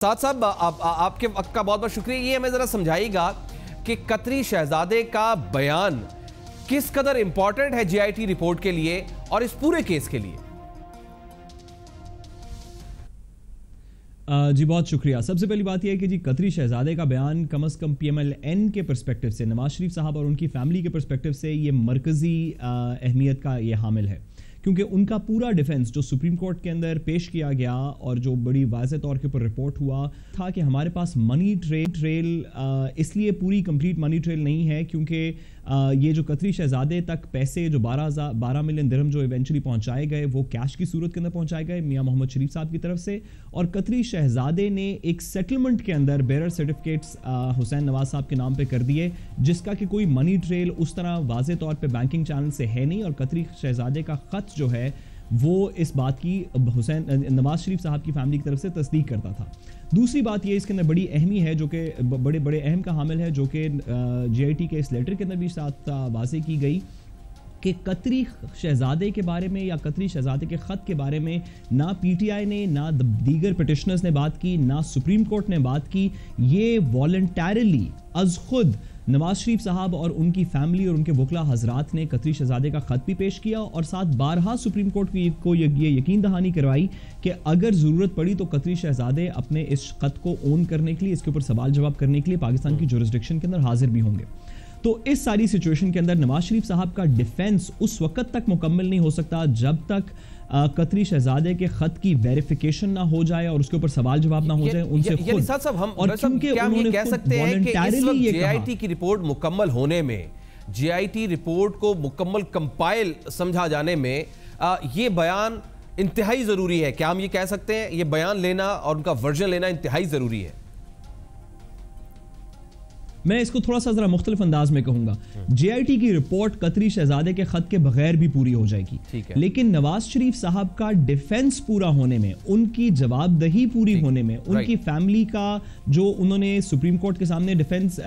उस्ताद साहब आपके वक्त का बहुत बहुत शुक्रिया। ये हमें जरा समझाइएगा कि कतरी शहजादे का बयान किस कदर इंपॉर्टेंट है जीआईटी रिपोर्ट के लिए और इस पूरे केस के लिए। जी बहुत शुक्रिया। सबसे पहली बात यह है कि जी कतरी शहजादे का बयान कम से कम PMLN के पर्सपेक्टिव से, नवाज शरीफ साहब और उनकी फैमिली के पर्सपेक्टिव से ये मरकज़ी अहमियत का ये हामिल है, क्योंकि उनका पूरा डिफेंस जो सुप्रीम कोर्ट के अंदर पेश किया गया और जो बड़ी वाज़ेह तौर के ऊपर रिपोर्ट हुआ था कि हमारे पास मनी ट्रेल इसलिए पूरी कंप्लीट मनी ट्रेल नहीं है क्योंकि ये जो कतरी शहजादे तक पैसे जो 12 मिलियन दिरहम जो इवेंचुअली पहुंचाए गए वो कैश की सूरत के अंदर पहुंचाए गए मियां मोहम्मद शरीफ साहब की तरफ से, और कतरी शहजादे ने एक सेटलमेंट के अंदर बेरर सर्टिफिकेट्स हुसैन नवाज साहब के नाम पे कर दिए, जिसका कि कोई मनी ट्रेल उस तरह वाज़ेह तौर पे बैंकिंग चैनल से है नहीं। और कतरी शहजादे का ख़त जो है वो इस बात की नवाज शरीफ साहब की फैमिली की तरफ से तस्दीक करता था। दूसरी बात ये इसके अंदर बड़ी अहमी है जो कि बड़े अहम का हामिल है, जो कि जीआईटी के इस लेटर के अंदर भी साथ वाज़ेह की गई कि कतरी शहजादे के बारे में या कतरी शहजादे के ख़त के बारे में ना पीटीआई ने, ना दीगर पिटिशनर्स ने बात की, ना सुप्रीम कोर्ट ने बात की। ये वॉलंटरली अज खुद नवाज शरीफ साहब और उनकी फैमिली और उनके वकला हजरात ने कतरी शहजादे का ख़त भी पेश किया और साथ बारहा सुप्रीम कोर्ट को ये यकीन दहानी करवाई कि अगर ज़रूरत पड़ी तो कतरी शहजादे अपने इस ख़त को ओन करने के लिए, इसके ऊपर सवाल जवाब करने के लिए पाकिस्तान की जुरिस्डिक्शन के अंदर हाजिर भी होंगे। तो इस सारी सिचुएशन के अंदर नवाज शरीफ साहब का डिफेंस उस वक्त तक मुकम्मल नहीं हो सकता जब तक कतरी शहजादे के खत की वेरिफिकेशन ना हो जाए और उसके ऊपर सवाल जवाब ना हो जाए उनसे खुद। साहब हम और क्या हम ये कह सकते हैं कि इस वक्त जीआईटी की रिपोर्ट मुकम्मल होने में, जीआईटी रिपोर्ट को मुकम्मल कंपाइल समझा जाने में ये बयान इंतहाई जरूरी है? क्या हम ये कह सकते हैं ये बयान लेना और उनका वर्जन लेना इंतहाई जरूरी है? मैं इसको थोड़ा सा जरा मुख्तलिफ अंदाज में कहूंगा। जीआईटी की रिपोर्ट कतरी शहजादे के खत के बगैर भी पूरी हो जाएगी, लेकिन नवाज शरीफ साहब का डिफेंस पूरा होने में, उनकी जवाबदही पूरी होने में, उनकी फैमिली का जो उन्होंने सुप्रीम कोर्ट के सामने डिफेंस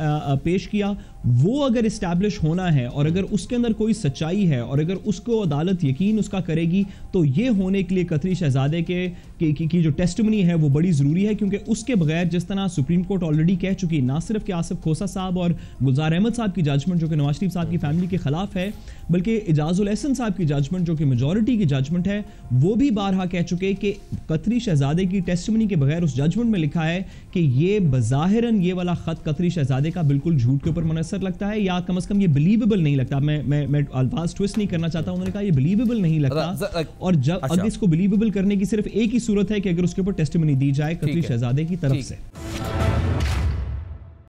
पेश किया वो अगर इस्टेब्लिश होना है और अगर उसके अंदर कोई सच्चाई है और अगर उसको अदालत यकीन उसका करेगी तो ये होने के लिए कतरी शहजादे की जो टेस्टिमनी है वो बड़ी ज़रूरी है, क्योंकि उसके बगैर जिस तरह सुप्रीम कोर्ट ऑलरेडी कह चुकी, ना सिर्फ कि आसिफ खोसा साहब और गुलजार अहमद साहब की जजमेंट जो कि नवाज शरीफ साहब की फैमिली के खिलाफ है, बल्कि इजाजुल एहसन साहब की जजमेंट जो कि मेजॉरिटी की जजमेंट है वो भी बारहा कह चुके कि कतरी शहजादे की टेस्टिमनी के बगैर उस जजमेंट में लिखा है कि ये बज़ाहिरन ये वाला खत कतरी शहजादे का बिल्कुल झूठ के ऊपर मुनसर लगता है, या कम से कम ये बिलीवेबल नहीं लगता। मैं अल्फाज ट्विस्ट नहीं करना चाहता, उन्होंने कहा ये बिलीवेबल नहीं लगता। और जब अगर इसको बिलीवेबल करने की सिर्फ एक ही सूरत है कि अगर उसके ऊपर टेस्टिमनी दी जाए कतरी शहजादे की तरफ से।